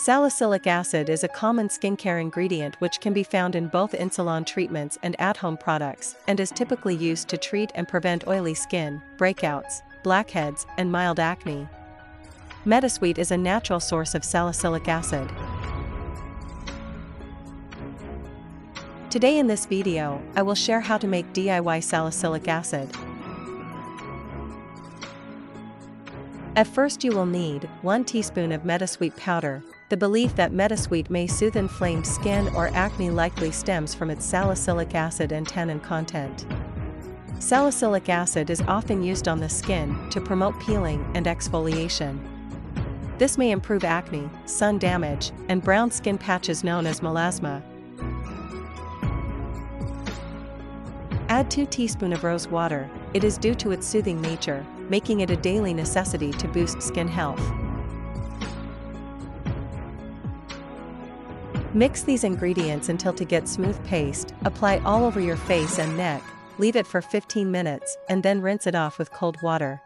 Salicylic acid is a common skincare ingredient which can be found in both in-salon treatments and at-home products, and is typically used to treat and prevent oily skin, breakouts, blackheads, and mild acne. Metasweet is a natural source of salicylic acid. Today in this video, I will share how to make DIY salicylic acid. At first you will need 1 teaspoon of Metasweet powder. The belief that Metasweet may soothe inflamed skin or acne likely stems from its salicylic acid and tannin content. Salicylic acid is often used on the skin to promote peeling and exfoliation. This may improve acne, sun damage, and brown skin patches known as melasma. Add 2 teaspoons of rose water. It is due to its soothing nature, making it a daily necessity to boost skin health. Mix these ingredients until to get smooth paste. Apply all over your face and neck, leave it for 15 minutes, and then rinse it off with cold water.